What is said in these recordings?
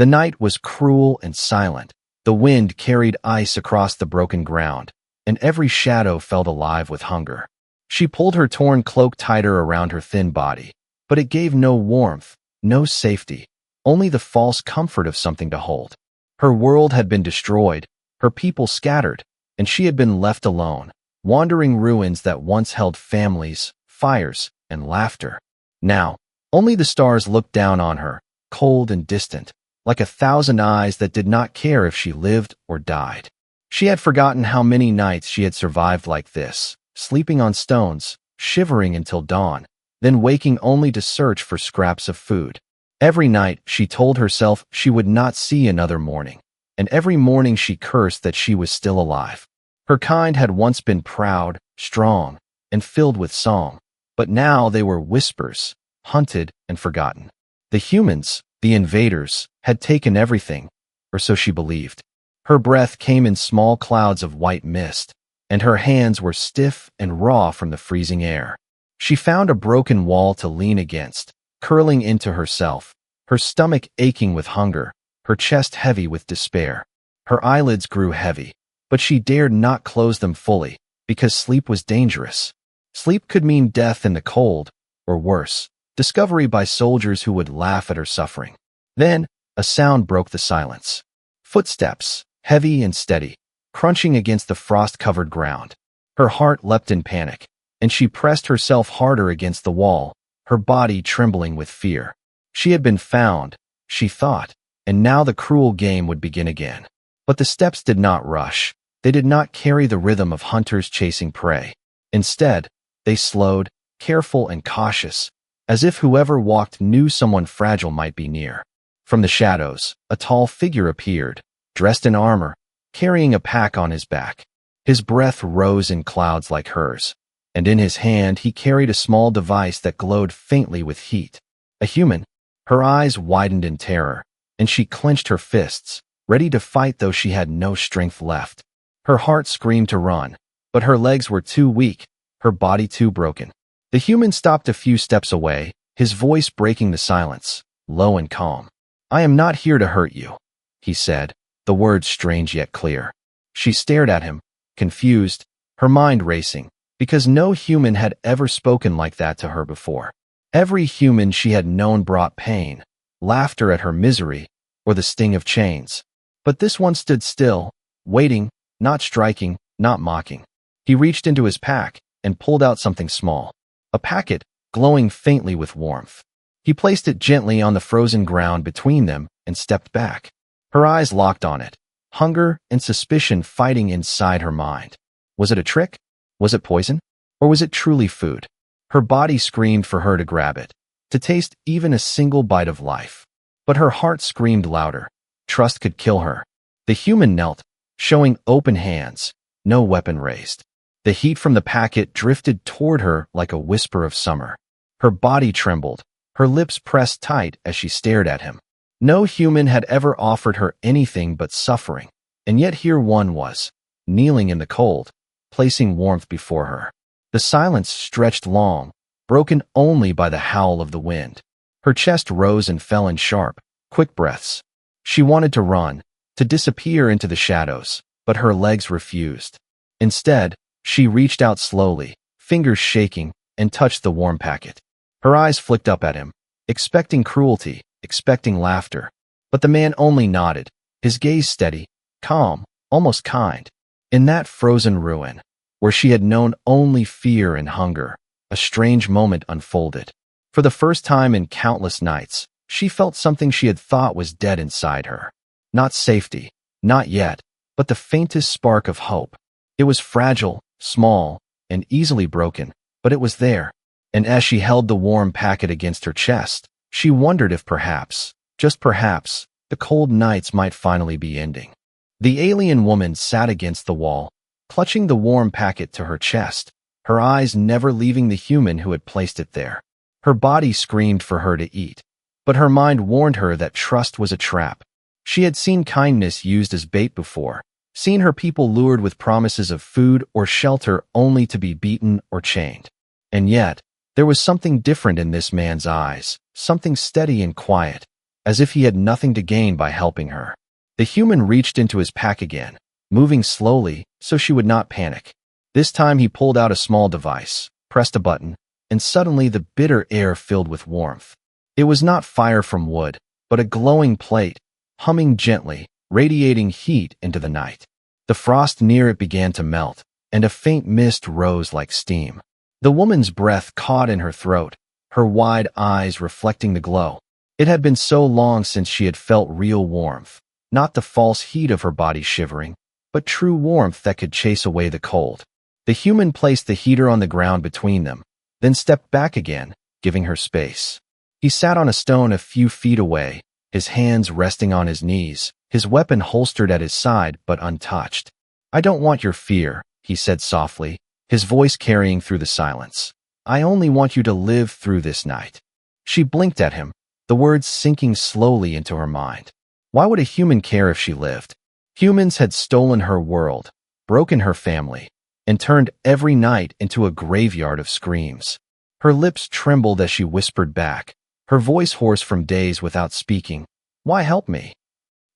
The night was cruel and silent. The wind carried ice across the broken ground, and every shadow felt alive with hunger. She pulled her torn cloak tighter around her thin body, but it gave no warmth, no safety, only the false comfort of something to hold. Her world had been destroyed, her people scattered, and she had been left alone, wandering ruins that once held families, fires, and laughter. Now, only the stars looked down on her, cold and distant, like 1,000 eyes that did not care if she lived or died. She had forgotten how many nights she had survived like this, sleeping on stones, shivering until dawn, then waking only to search for scraps of food. Every night she told herself she would not see another morning, and every morning she cursed that she was still alive. Her kind had once been proud, strong, and filled with song, but now they were whispers, hunted and forgotten. The humans, the invaders, had taken everything, or so she believed. Her breath came in small clouds of white mist, and her hands were stiff and raw from the freezing air. She found a broken wall to lean against, curling into herself, her stomach aching with hunger, her chest heavy with despair. Her eyelids grew heavy, but she dared not close them fully, because sleep was dangerous. Sleep could mean death in the cold, or worse, discovery by soldiers who would laugh at her suffering. Then, a sound broke the silence. Footsteps, heavy and steady, crunching against the frost-covered ground. Her heart leapt in panic, and she pressed herself harder against the wall, her body trembling with fear. She had been found, she thought, and now the cruel game would begin again. But the steps did not rush. They did not carry the rhythm of hunters chasing prey. Instead, they slowed, careful and cautious, as if whoever walked knew someone fragile might be near. From the shadows, a tall figure appeared, dressed in armor, carrying a pack on his back. His breath rose in clouds like hers, and in his hand he carried a small device that glowed faintly with heat. A human. Her eyes widened in terror, and she clenched her fists, ready to fight though she had no strength left. Her heart screamed to run, but her legs were too weak, her body too broken. The human stopped a few steps away, his voice breaking the silence, low and calm. "I am not here to hurt you," he said, the words strange yet clear. She stared at him, confused, her mind racing, because no human had ever spoken like that to her before. Every human she had known brought pain, laughter at her misery, or the sting of chains. But this one stood still, waiting, not striking, not mocking. He reached into his pack and pulled out something small, a packet glowing faintly with warmth. He placed it gently on the frozen ground between them and stepped back. Her eyes locked on it, hunger and suspicion fighting inside her mind. Was it a trick? Was it poison? Or was it truly food? Her body screamed for her to grab it, to taste even a single bite of life. But her heart screamed louder. Trust could kill her. The human knelt, showing open hands, no weapon raised. The heat from the packet drifted toward her like a whisper of summer. Her body trembled, her lips pressed tight as she stared at him. No human had ever offered her anything but suffering, and yet here one was, kneeling in the cold, placing warmth before her. The silence stretched long, broken only by the howl of the wind. Her chest rose and fell in sharp, quick breaths. She wanted to run, to disappear into the shadows, but her legs refused. Instead, she reached out slowly, fingers shaking, and touched the warm packet. Her eyes flicked up at him, expecting cruelty, expecting laughter. But the man only nodded, his gaze steady, calm, almost kind. In that frozen ruin, where she had known only fear and hunger, a strange moment unfolded. For the first time in countless nights, she felt something she had thought was dead inside her. Not safety, not yet, but the faintest spark of hope. It was fragile, small, and easily broken, but it was there. And as she held the warm packet against her chest, she wondered if perhaps, just perhaps, the cold nights might finally be ending. The alien woman sat against the wall, clutching the warm packet to her chest, her eyes never leaving the human who had placed it there. Her body screamed for her to eat, but her mind warned her that trust was a trap. She had seen kindness used as bait before, seen her people lured with promises of food or shelter only to be beaten or chained. And yet, there was something different in this man's eyes, something steady and quiet, as if he had nothing to gain by helping her. The human reached into his pack again, moving slowly so she would not panic. This time he pulled out a small device, pressed a button, and suddenly the bitter air filled with warmth. It was not fire from wood, but a glowing plate, humming gently, radiating heat into the night. The frost near it began to melt, and a faint mist rose like steam. The woman's breath caught in her throat, her wide eyes reflecting the glow. It had been so long since she had felt real warmth, not the false heat of her body shivering, but true warmth that could chase away the cold. The human placed the heater on the ground between them, then stepped back again, giving her space. He sat on a stone a few feet away, his hands resting on his knees, his weapon holstered at his side but untouched. "I don't want your fear," he said softly, his voice carrying through the silence. "I only want you to live through this night." She blinked at him, the words sinking slowly into her mind. Why would a human care if she lived? Humans had stolen her world, broken her family, and turned every night into a graveyard of screams. Her lips trembled as she whispered back, her voice hoarse from days without speaking. "Why help me?"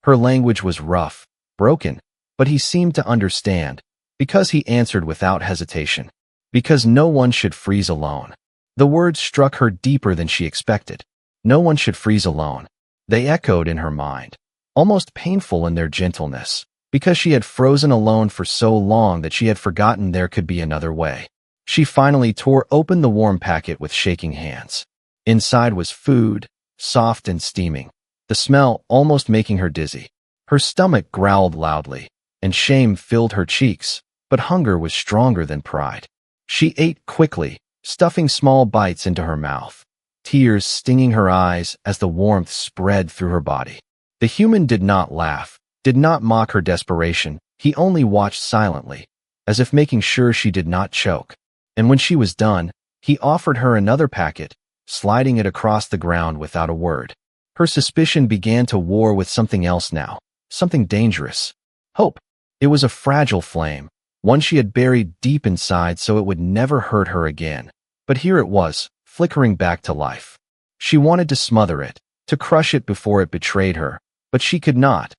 Her language was rough, broken, but he seemed to understand, because he answered without hesitation. "Because no one should freeze alone." The words struck her deeper than she expected. No one should freeze alone. They echoed in her mind, almost painful in their gentleness, because she had frozen alone for so long that she had forgotten there could be another way. She finally tore open the warm packet with shaking hands. Inside was food, soft and steaming, the smell almost making her dizzy. Her stomach growled loudly, and shame filled her cheeks, but hunger was stronger than pride. She ate quickly, stuffing small bites into her mouth, tears stinging her eyes as the warmth spread through her body. The human did not laugh, did not mock her desperation. He only watched silently, as if making sure she did not choke. And when she was done, he offered her another packet, sliding it across the ground without a word. Her suspicion began to war with something else now, something dangerous. Hope. It was a fragile flame, one she had buried deep inside so it would never hurt her again. But here it was, flickering back to life. She wanted to smother it, to crush it before it betrayed her, but she could not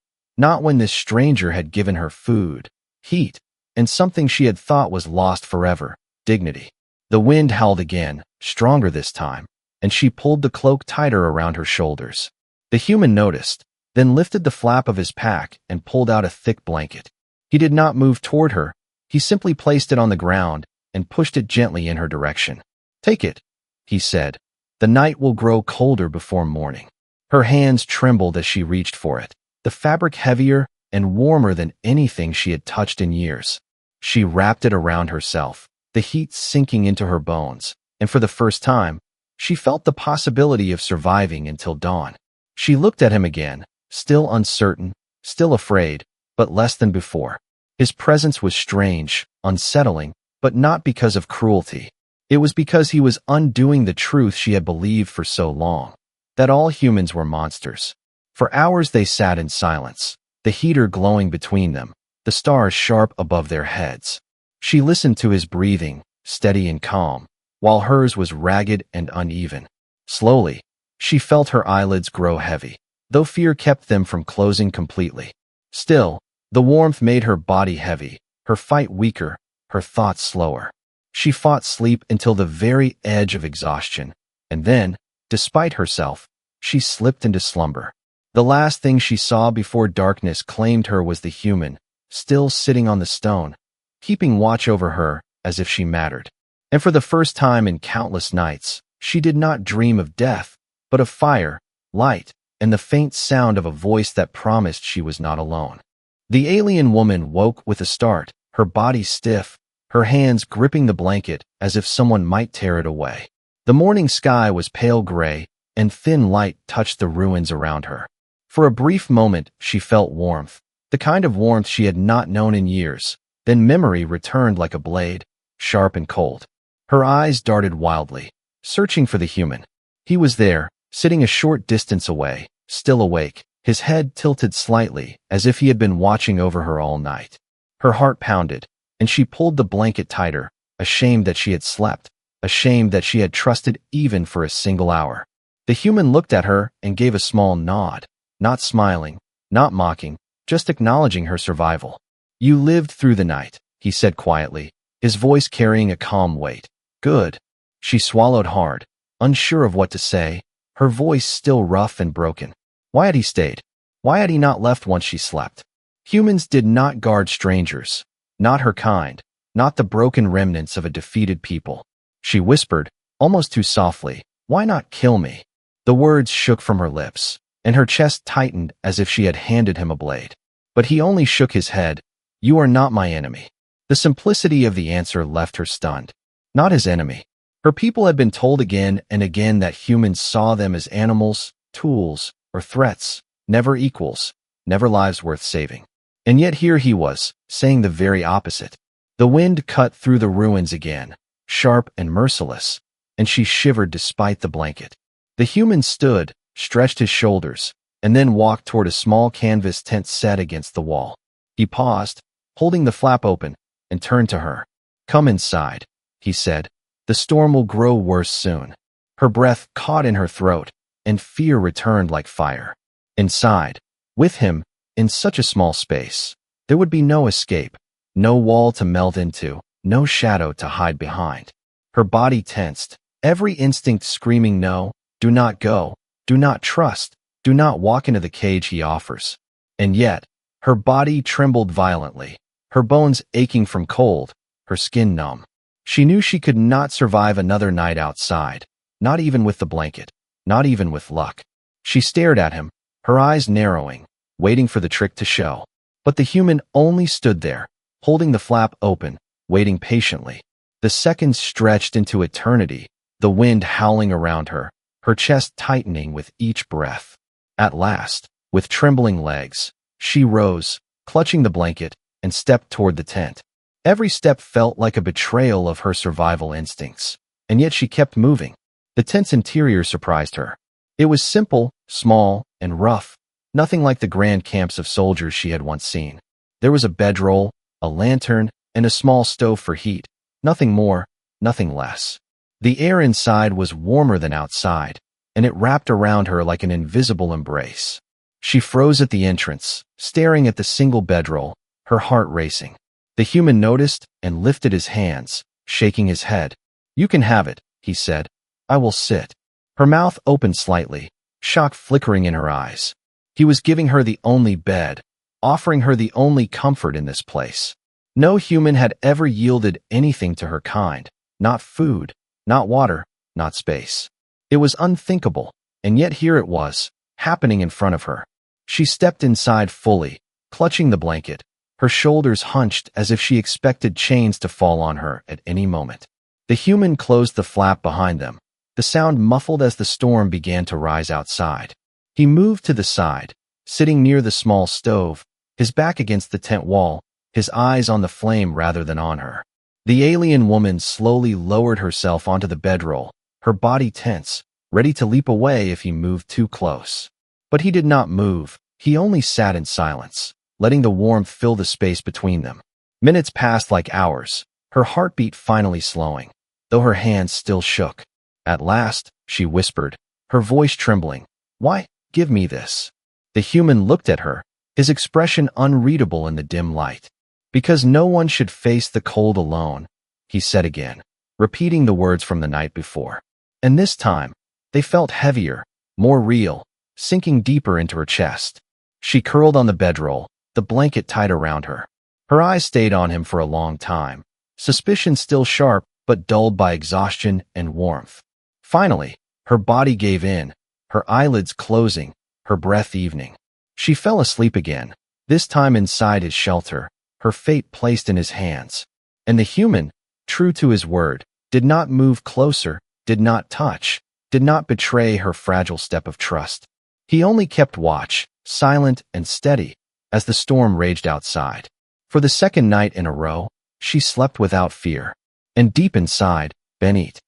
when this stranger had given her food, heat, and something she had thought was lost forever, dignity. The wind howled again, stronger this time, and she pulled the cloak tighter around her shoulders. The human noticed, then lifted the flap of his pack and pulled out a thick blanket. He did not move toward her, he simply placed it on the ground and pushed it gently in her direction. "Take it," he said. "The night will grow colder before morning." Her hands trembled as she reached for it, the fabric heavier and warmer than anything she had touched in years. She wrapped it around herself, the heat sinking into her bones, and for the first time, she felt the possibility of surviving until dawn. She looked at him again, still uncertain, still afraid, but less than before. His presence was strange, unsettling, but not because of cruelty. It was because he was undoing the truth she had believed for so long, that all humans were monsters. For hours they sat in silence, the heater glowing between them, the stars sharp above their heads. She listened to his breathing, steady and calm, while hers was ragged and uneven. Slowly, she felt her eyelids grow heavy, though fear kept them from closing completely. Still, the warmth made her body heavy, her fight weaker, her thoughts slower. She fought sleep until the very edge of exhaustion, and then, despite herself, she slipped into slumber. The last thing she saw before darkness claimed her was the human, still sitting on the stone, keeping watch over her as if she mattered. And for the first time in countless nights, she did not dream of death, but of fire, light, and the faint sound of a voice that promised she was not alone. The alien woman woke with a start, her body stiff, her hands gripping the blanket as if someone might tear it away. The morning sky was pale gray, and thin light touched the ruins around her. For a brief moment, she felt warmth, the kind of warmth she had not known in years. Then memory returned like a blade, sharp and cold. Her eyes darted wildly, searching for the human. He was there, sitting a short distance away, still awake, his head tilted slightly, as if he had been watching over her all night. Her heart pounded, and she pulled the blanket tighter, ashamed that she had slept, ashamed that she had trusted even for a single hour. The human looked at her and gave a small nod, not smiling, not mocking, just acknowledging her survival. You lived through the night, he said quietly, his voice carrying a calm weight. Good. She swallowed hard, unsure of what to say, her voice still rough and broken. Why had he stayed? Why had he not left once she slept? Humans did not guard strangers, not her kind, not the broken remnants of a defeated people. She whispered, almost too softly, "Why not kill me?" The words shook from her lips, and her chest tightened as if she had handed him a blade. But he only shook his head. "You are not my enemy." The simplicity of the answer left her stunned. Not his enemy. Her people had been told again and again that humans saw them as animals, tools, or threats, never equals, never lives worth saving. And yet here he was, saying the very opposite. The wind cut through the ruins again, sharp and merciless, and she shivered despite the blanket. The human stood, stretched his shoulders, and then walked toward a small canvas tent set against the wall. He paused, holding the flap open, and turned to her. "Come inside," he said. "The storm will grow worse soon." Her breath caught in her throat, and fear returned like fire. Inside, with him, in such a small space, there would be no escape, no wall to melt into, no shadow to hide behind. Her body tensed, every instinct screaming no, do not go, do not trust, do not walk into the cage he offers. And yet, her body trembled violently, her bones aching from cold, her skin numb. She knew she could not survive another night outside, not even with the blanket, not even with luck. She stared at him, her eyes narrowing, waiting for the trick to show. But the human only stood there, holding the flap open, waiting patiently. The seconds stretched into eternity, the wind howling around her, her chest tightening with each breath. At last, with trembling legs, she rose, clutching the blanket, and stepped toward the tent. Every step felt like a betrayal of her survival instincts, and yet she kept moving. The tent's interior surprised her. It was simple, small, and rough, nothing like the grand camps of soldiers she had once seen. There was a bedroll, a lantern, and a small stove for heat, nothing more, nothing less. The air inside was warmer than outside, and it wrapped around her like an invisible embrace. She froze at the entrance, staring at the single bedroll, her heart racing. The human noticed and lifted his hands, shaking his head. "You can have it," he said. "I will sit." Her mouth opened slightly, shock flickering in her eyes. He was giving her the only bed, offering her the only comfort in this place. No human had ever yielded anything to her kind, not food, not water, not space. It was unthinkable, and yet here it was, happening in front of her. She stepped inside fully, clutching the blanket, her shoulders hunched as if she expected chains to fall on her at any moment. The human closed the flap behind them, the sound muffled as the storm began to rise outside. He moved to the side, sitting near the small stove, his back against the tent wall, his eyes on the flame rather than on her. The alien woman slowly lowered herself onto the bedroll, her body tense, ready to leap away if he moved too close. But he did not move, he only sat in silence, letting the warmth fill the space between them. Minutes passed like hours, her heartbeat finally slowing, though her hands still shook. At last, she whispered, her voice trembling, "Why, give me this." The human looked at her, his expression unreadable in the dim light. "Because no one should face the cold alone," he said again, repeating the words from the night before. And this time, they felt heavier, more real, sinking deeper into her chest. She curled on the bedroll, the blanket tight around her. Her eyes stayed on him for a long time, suspicion still sharp but dulled by exhaustion and warmth. Finally, her body gave in, her eyelids closing, her breath evening. She fell asleep again, this time inside his shelter, her fate placed in his hands. And the human, true to his word, did not move closer, did not touch, did not betray her fragile step of trust. He only kept watch, silent and steady, as the storm raged outside. For the second night in a row, she slept without fear. And deep inside, beneath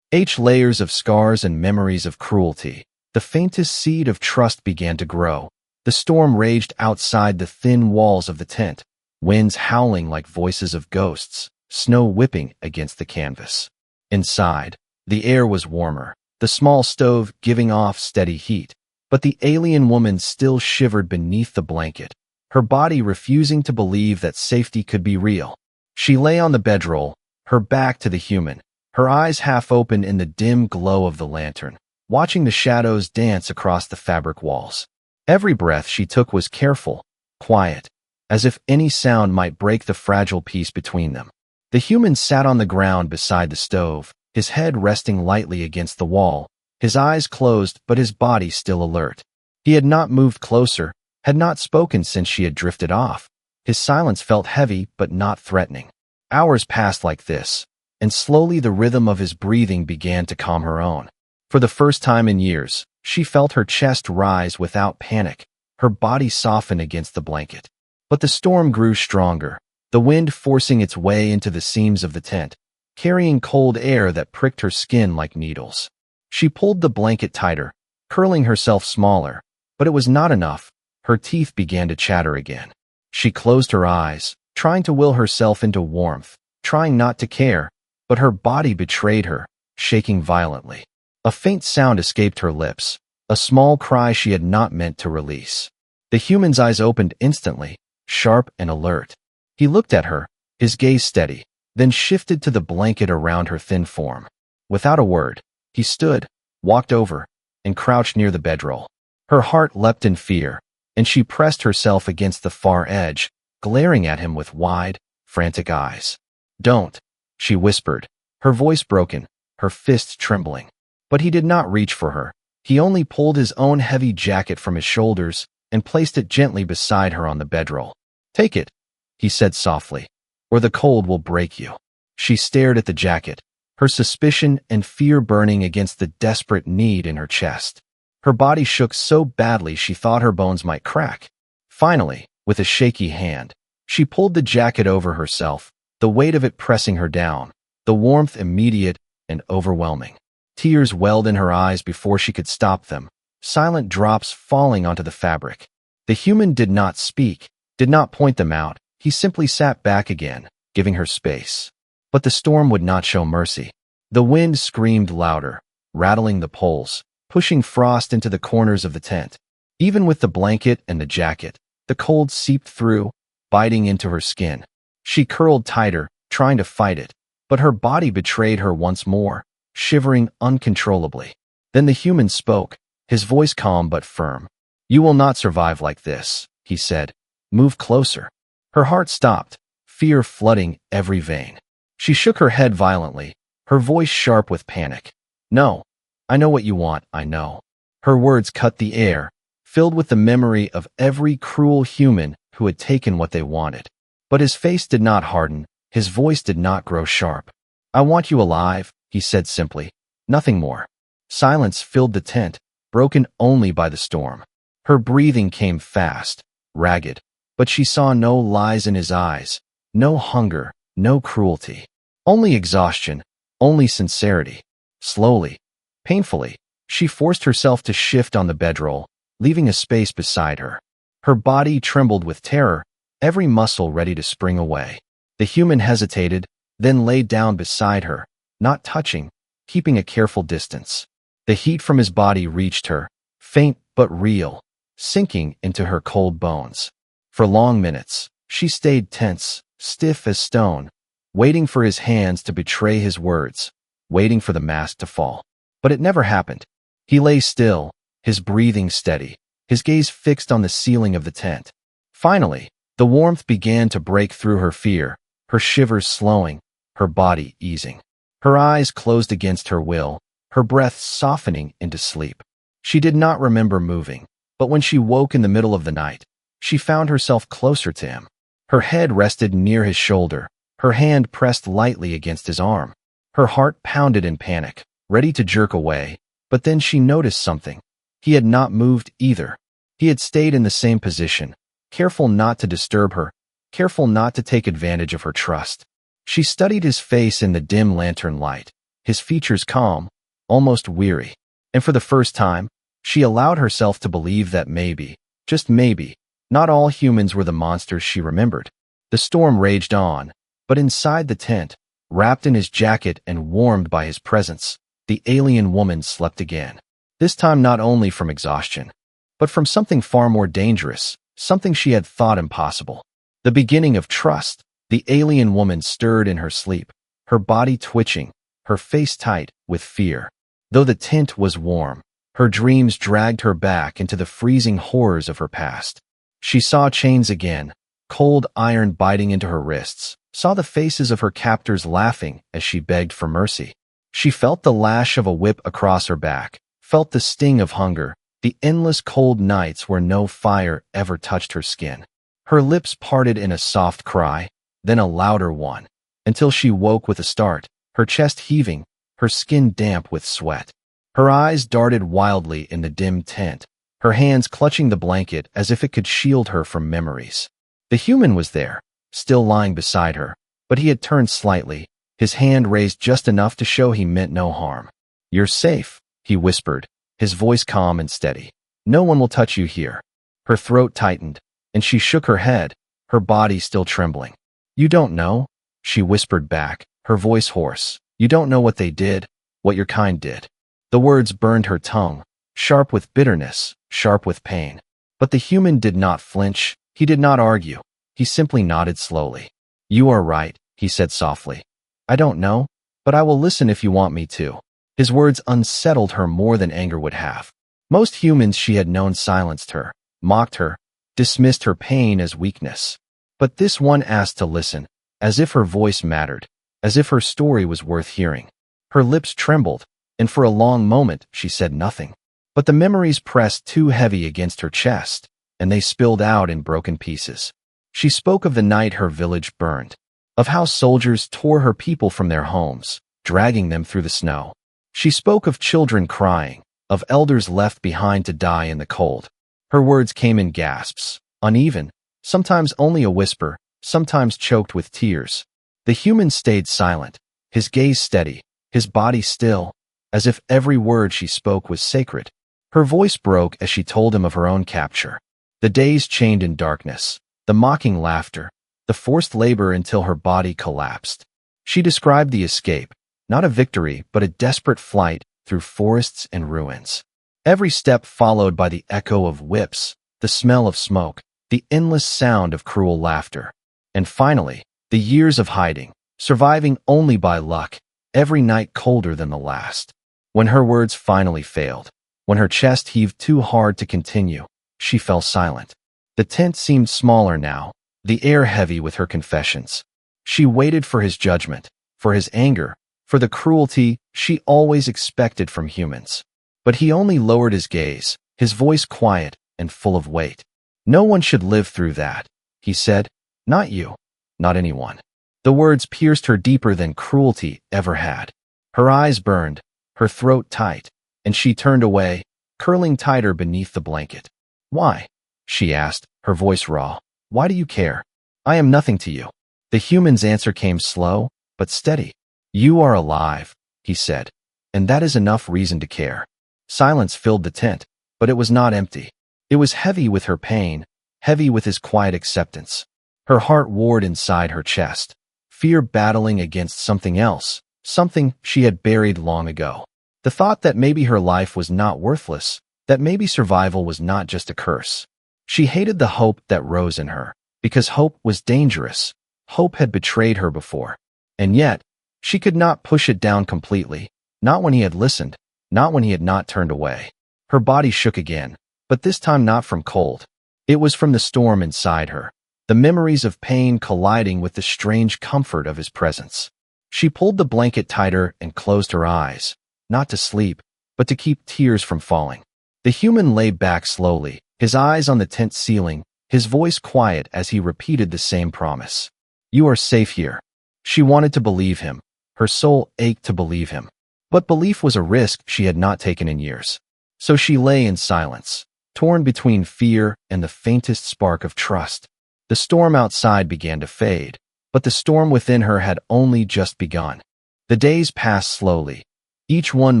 layers of scars and memories of cruelty, the faintest seed of trust began to grow. The storm raged outside the thin walls of the tent, winds howling like voices of ghosts, snow whipping against the canvas. Inside, the air was warmer, the small stove giving off steady heat. But the alien woman still shivered beneath the blanket, her body refusing to believe that safety could be real. She lay on the bedroll, her back to the human, her eyes half open in the dim glow of the lantern, watching the shadows dance across the fabric walls. Every breath she took was careful, quiet, as if any sound might break the fragile peace between them. The human sat on the ground beside the stove, his head resting lightly against the wall, his eyes closed but his body still alert. He had not moved closer, had not spoken since she had drifted off. His silence felt heavy but not threatening. Hours passed like this, and slowly the rhythm of his breathing began to calm her own. For the first time in years, she felt her chest rise without panic, her body soften against the blanket. But the storm grew stronger, the wind forcing its way into the seams of the tent, carrying cold air that pricked her skin like needles. She pulled the blanket tighter, curling herself smaller, but it was not enough. Her teeth began to chatter again. She closed her eyes, trying to will herself into warmth, trying not to care, but her body betrayed her, shaking violently. A faint sound escaped her lips, a small cry she had not meant to release. The human's eyes opened instantly, sharp and alert. He looked at her, his gaze steady, then shifted to the blanket around her thin form. Without a word, he stood, walked over, and crouched near the bedroll. Her heart leapt in fear, and she pressed herself against the far edge, glaring at him with wide, frantic eyes. "Don't," she whispered, her voice broken, her fists trembling. But he did not reach for her. He only pulled his own heavy jacket from his shoulders and placed it gently beside her on the bedroll. "Take it," he said softly, "or the cold will break you." She stared at the jacket, her suspicion and fear burning against the desperate need in her chest. Her body shook so badly she thought her bones might crack. Finally, with a shaky hand, she pulled the jacket over herself, the weight of it pressing her down, the warmth immediate and overwhelming. Tears welled in her eyes before she could stop them, silent drops falling onto the fabric. The human did not speak, did not point them out. He simply sat back again, giving her space. But the storm would not show mercy. The wind screamed louder, rattling the poles, pushing frost into the corners of the tent. Even with the blanket and the jacket, the cold seeped through, biting into her skin. She curled tighter, trying to fight it, but her body betrayed her once more, shivering uncontrollably. Then the human spoke, his voice calm but firm. "You will not survive like this," he said. "Move closer." Her heart stopped, fear flooding every vein. She shook her head violently, her voice sharp with panic. "No, I know what you want, I know." Her words cut the air, filled with the memory of every cruel human who had taken what they wanted. But his face did not harden, his voice did not grow sharp. "I want you alive," he said simply, "nothing more." Silence filled the tent, broken only by the storm. Her breathing came fast, ragged, but she saw no lies in his eyes, no hunger, no cruelty. Only exhaustion, only sincerity. Slowly, painfully, she forced herself to shift on the bedroll, leaving a space beside her. Her body trembled with terror, every muscle ready to spring away. The human hesitated, then lay down beside her, not touching, keeping a careful distance. The heat from his body reached her, faint but real, sinking into her cold bones. For long minutes, she stayed tense, stiff as stone, waiting for his hands to betray his words, waiting for the mask to fall. But it never happened. He lay still, his breathing steady, his gaze fixed on the ceiling of the tent. Finally, the warmth began to break through her fear, her shivers slowing, her body easing. Her eyes closed against her will, her breath softening into sleep. She did not remember moving, but when she woke in the middle of the night, she found herself closer to him. Her head rested near his shoulder, her hand pressed lightly against his arm. Her heart pounded in panic, ready to jerk away, but then she noticed something. He had not moved either. He had stayed in the same position, careful not to disturb her, careful not to take advantage of her trust. She studied his face in the dim lantern light, his features calm, almost weary. And for the first time, she allowed herself to believe that maybe, just maybe, not all humans were the monsters she remembered. The storm raged on, but inside the tent, wrapped in his jacket and warmed by his presence, the alien woman slept again. This time not only from exhaustion, but from something far more dangerous, something she had thought impossible. The beginning of trust. The alien woman stirred in her sleep, her body twitching, her face tight with fear. Though the tent was warm, her dreams dragged her back into the freezing horrors of her past. She saw chains again, cold iron biting into her wrists, saw the faces of her captors laughing as she begged for mercy. She felt the lash of a whip across her back, felt the sting of hunger, the endless cold nights where no fire ever touched her skin. Her lips parted in a soft cry, then a louder one, until she woke with a start, her chest heaving, her skin damp with sweat. Her eyes darted wildly in the dim tent, her hands clutching the blanket as if it could shield her from memories. The human was there, still lying beside her, but he had turned slightly, his hand raised just enough to show he meant no harm. "You're safe," he whispered, his voice calm and steady. "No one will touch you here." Her throat tightened, and she shook her head, her body still trembling. "You don't know," she whispered back, her voice hoarse. "You don't know what they did, what your kind did." The words burned her tongue, sharp with bitterness, sharp with pain. But the human did not flinch, he did not argue, he simply nodded slowly. "You are right," he said softly. "I don't know, but I will listen if you want me to." His words unsettled her more than anger would have. Most humans she had known silenced her, mocked her, dismissed her pain as weakness. But this one asked to listen, as if her voice mattered, as if her story was worth hearing. Her lips trembled, and for a long moment she said nothing. But the memories pressed too heavy against her chest, and they spilled out in broken pieces. She spoke of the night her village burned, of how soldiers tore her people from their homes, dragging them through the snow. She spoke of children crying, of elders left behind to die in the cold. Her words came in gasps, uneven, sometimes only a whisper, sometimes choked with tears. The human stayed silent, his gaze steady, his body still, as if every word she spoke was sacred. Her voice broke as she told him of her own capture. The days chained in darkness, the mocking laughter, the forced labor until her body collapsed. She described the escape, not a victory but a desperate flight through forests and ruins. Every step followed by the echo of whips, the smell of smoke, the endless sound of cruel laughter. And finally, the years of hiding, surviving only by luck, every night colder than the last. When her words finally failed, when her chest heaved too hard to continue, she fell silent. The tent seemed smaller now, the air heavy with her confessions. She waited for his judgment, for his anger, for the cruelty she always expected from humans. But he only lowered his gaze, his voice quiet and full of weight. "No one should live through that," he said. "Not you, not anyone." The words pierced her deeper than cruelty ever had. Her eyes burned, her throat tight, and she turned away, curling tighter beneath the blanket. "Why?" she asked, her voice raw. "Why do you care? I am nothing to you." The human's answer came slow, but steady. "You are alive," he said, "and that is enough reason to care." Silence filled the tent, but it was not empty. It was heavy with her pain, heavy with his quiet acceptance. Her heart warred inside her chest, fear battling against something else, something she had buried long ago. The thought that maybe her life was not worthless, that maybe survival was not just a curse. She hated the hope that rose in her, because hope was dangerous. Hope had betrayed her before. And yet, she could not push it down completely, not when he had listened, not when he had not turned away. Her body shook again, but this time not from cold. It was from the storm inside her, the memories of pain colliding with the strange comfort of his presence. She pulled the blanket tighter and closed her eyes, not to sleep, but to keep tears from falling. The human lay back slowly, his eyes on the tent ceiling, his voice quiet as he repeated the same promise. "You are safe here." She wanted to believe him. Her soul ached to believe him. But belief was a risk she had not taken in years. So she lay in silence, torn between fear and the faintest spark of trust. The storm outside began to fade, but the storm within her had only just begun. The days passed slowly, each one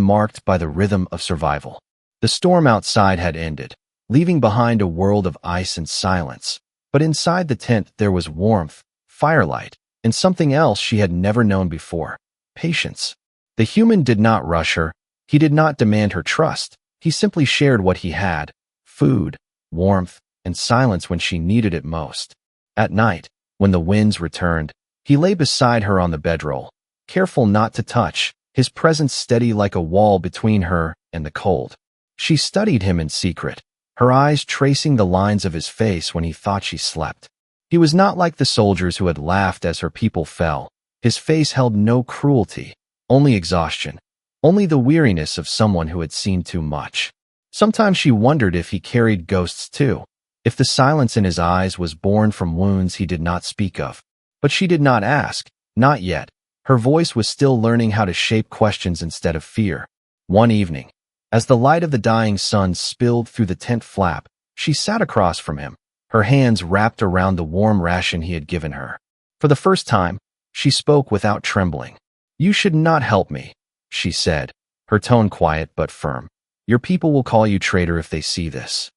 marked by the rhythm of survival. The storm outside had ended, leaving behind a world of ice and silence. But inside the tent there was warmth, firelight, and something else she had never known before: patience. The human did not rush her, He did not demand her trust. He simply shared what he had: food, warmth, and silence when she needed it most. At night, when the winds returned, he lay beside her on the bedroll, careful not to touch, his presence steady like a wall between her and the cold. She studied him in secret, her eyes tracing the lines of his face when he thought she slept. He was not like the soldiers who had laughed as her people fell. His face held no cruelty, only exhaustion, only the weariness of someone who had seen too much. Sometimes she wondered if he carried ghosts too, if the silence in his eyes was born from wounds he did not speak of. But she did not ask, not yet. Her voice was still learning how to shape questions instead of fear. One evening, as the light of the dying sun spilled through the tent flap, she sat across from him, her hands wrapped around the warm ration he had given her. For the first time, she spoke without trembling. "You should not help me," she said, her tone quiet but firm. "Your people will call you traitor if they see this."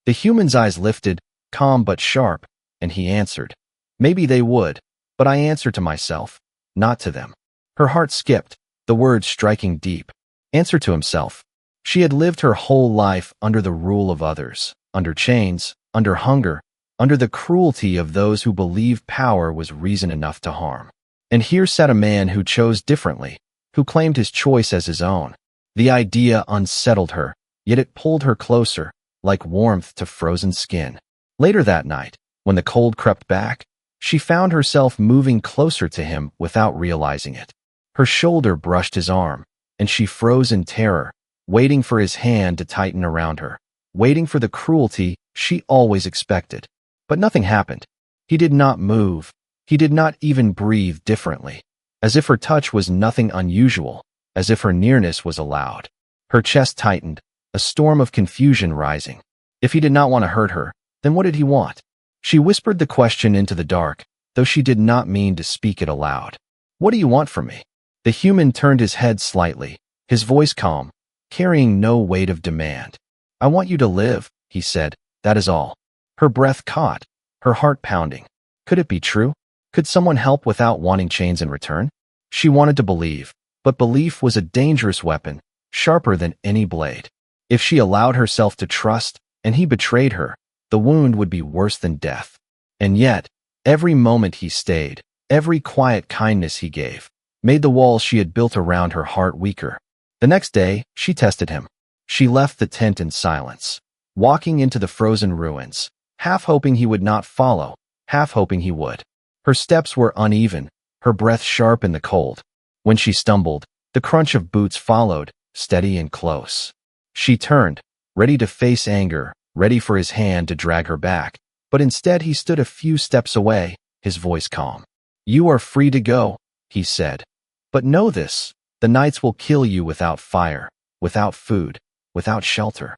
The human's eyes lifted, calm but sharp, and he answered, "Maybe they would, but I answer to myself, not to them." Her heart skipped, the words striking deep. Answer to himself. She had lived her whole life under the rule of others, under chains, under hunger, under the cruelty of those who believed power was reason enough to harm. And here sat a man who chose differently, who claimed his choice as his own. The idea unsettled her, yet it pulled her closer, like warmth to frozen skin. Later that night, when the cold crept back, she found herself moving closer to him without realizing it. Her shoulder brushed his arm, and she froze in terror, waiting for his hand to tighten around her, waiting for the cruelty she always expected. But nothing happened. He did not move. He did not even breathe differently, as if her touch was nothing unusual, as if her nearness was allowed. Her chest tightened, a storm of confusion rising. If he did not want to hurt her, then what did he want? She whispered the question into the dark, though she did not mean to speak it aloud. "What do you want from me?" The human turned his head slightly, his voice calm, carrying no weight of demand. "I want you to live," he said, "that is all." Her breath caught, her heart pounding. Could it be true? Could someone help without wanting chains in return? She wanted to believe, but belief was a dangerous weapon, sharper than any blade. If she allowed herself to trust, and he betrayed her, the wound would be worse than death. And yet, every moment he stayed, every quiet kindness he gave, made the walls she had built around her heart weaker. The next day, she tested him. She left the tent in silence, walking into the frozen ruins, half hoping he would not follow, half hoping he would. Her steps were uneven, her breath sharp in the cold. When she stumbled, the crunch of boots followed, steady and close. She turned, ready to face anger, ready for his hand to drag her back, but instead he stood a few steps away, his voice calm. "You are free to go," he said. "But know this, the nights will kill you without fire, without food, without shelter."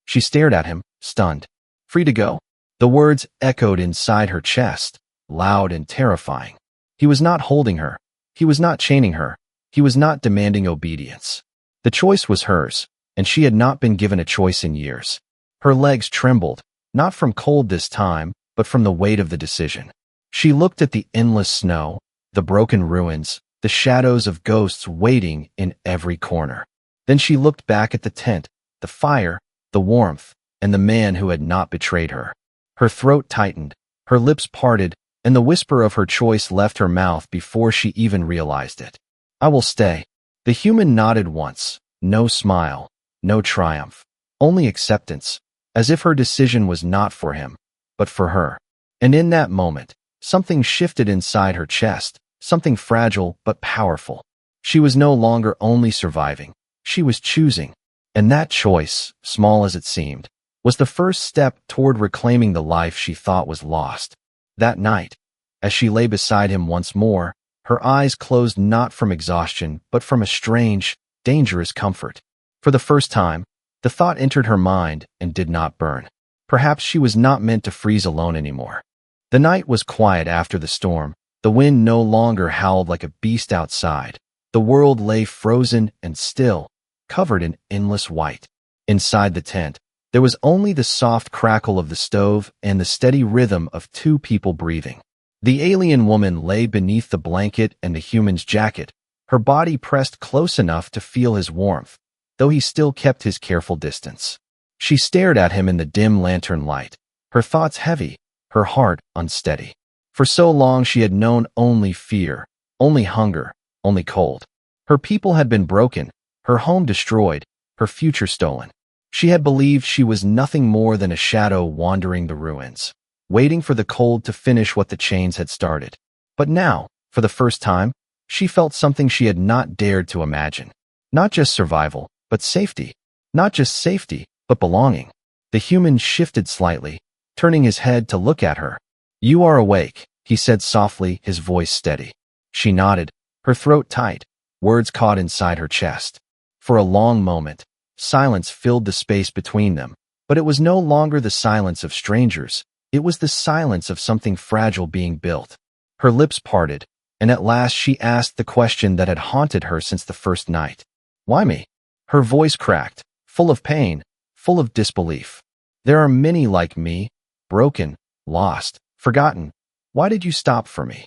She stared at him, stunned. Free to go? The words echoed inside her chest, loud and terrifying. He was not holding her. He was not chaining her. He was not demanding obedience. The choice was hers, and she had not been given a choice in years. Her legs trembled, not from cold this time, but from the weight of the decision. She looked at the endless snow, the broken ruins, the shadows of ghosts waiting in every corner. Then she looked back at the tent, the fire, the warmth, and the man who had not betrayed her. Her throat tightened, her lips parted, and the whisper of her choice left her mouth before she even realized it. "I will stay." The human nodded once, no smile, no triumph, only acceptance, as if her decision was not for him, but for her. And in that moment, something shifted inside her chest, something fragile but powerful. She was no longer only surviving, she was choosing. And that choice, small as it seemed, was the first step toward reclaiming the life she thought was lost. That night, as she lay beside him once more, her eyes closed not from exhaustion, but from a strange, dangerous comfort. For the first time, the thought entered her mind and did not burn. Perhaps she was not meant to freeze alone anymore. The night was quiet after the storm. The wind no longer howled like a beast outside. The world lay frozen and still, covered in endless white. Inside the tent, there was only the soft crackle of the stove and the steady rhythm of two people breathing. The alien woman lay beneath the blanket and the human's jacket, her body pressed close enough to feel his warmth, though he still kept his careful distance. She stared at him in the dim lantern light, her thoughts heavy, her heart unsteady. For so long she had known only fear, only hunger, only cold. Her people had been broken, her home destroyed, her future stolen. She had believed she was nothing more than a shadow wandering the ruins, waiting for the cold to finish what the chains had started. But now, for the first time, she felt something she had not dared to imagine. Not just survival, but safety. Not just safety, but belonging. The human shifted slightly, turning his head to look at her. "You are awake," he said softly, his voice steady. She nodded, her throat tight, words caught inside her chest. For a long moment, silence filled the space between them, but it was no longer the silence of strangers. It was the silence of something fragile being built. Her lips parted, and at last she asked the question that had haunted her since the first night. "Why me?" Her voice cracked, full of pain, full of disbelief. "There are many like me, broken, lost, forgotten. Why did you stop for me?"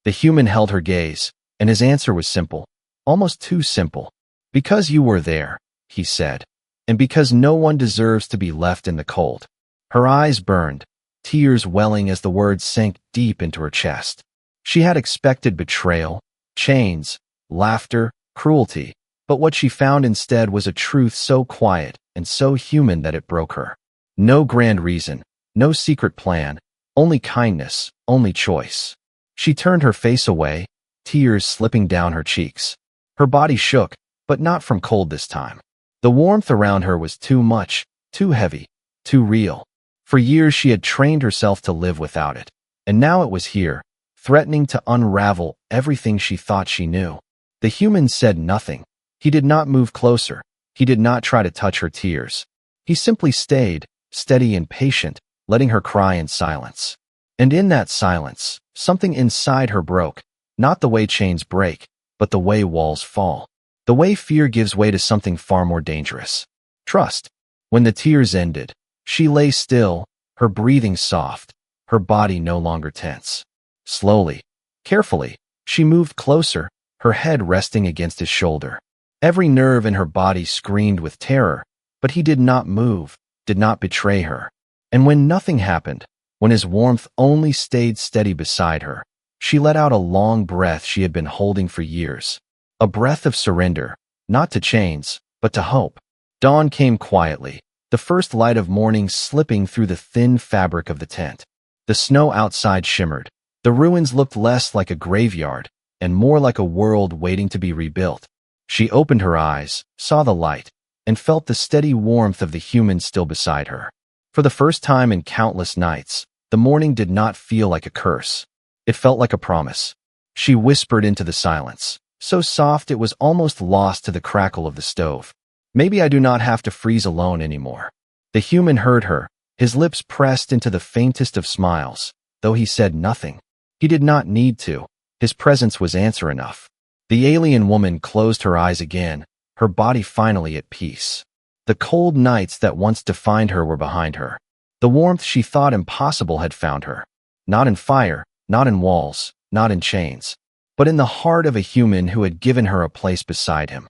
The human held her gaze, and his answer was simple, almost too simple. "Because you were there," he said, "and because no one deserves to be left in the cold." Her eyes burned, tears welling as the words sank deep into her chest. She had expected betrayal, chains, laughter, cruelty, but what she found instead was a truth so quiet and so human that it broke her. No grand reason, no secret plan, only kindness, only choice. She turned her face away, tears slipping down her cheeks. Her body shook, but not from cold this time. The warmth around her was too much, too heavy, too real. For years she had trained herself to live without it, and now it was here, threatening to unravel everything she thought she knew. The human said nothing. He did not move closer. He did not try to touch her tears. He simply stayed, steady and patient, letting her cry in silence. And in that silence, something inside her broke, not the way chains break, but the way walls fall. The way fear gives way to something far more dangerous. Trust. When the tears ended, she lay still, her breathing soft, her body no longer tense. Slowly, carefully, she moved closer, her head resting against his shoulder. Every nerve in her body screamed with terror, but he did not move, did not betray her. And when nothing happened, when his warmth only stayed steady beside her, she let out a long breath she had been holding for years. A breath of surrender, not to chains, but to hope. Dawn came quietly, the first light of morning slipping through the thin fabric of the tent. The snow outside shimmered. The ruins looked less like a graveyard and more like a world waiting to be rebuilt. She opened her eyes, saw the light, and felt the steady warmth of the human still beside her. For the first time in countless nights, the morning did not feel like a curse. It felt like a promise. She whispered into the silence, so soft it was almost lost to the crackle of the stove. "Maybe I do not have to freeze alone anymore." The human heard her, his lips pressed into the faintest of smiles, though he said nothing. He did not need to. His presence was answer enough. The alien woman closed her eyes again, her body finally at peace. The cold nights that once defined her were behind her. The warmth she thought impossible had found her. Not in fire, not in walls, not in chains, but in the heart of a human who had given her a place beside him.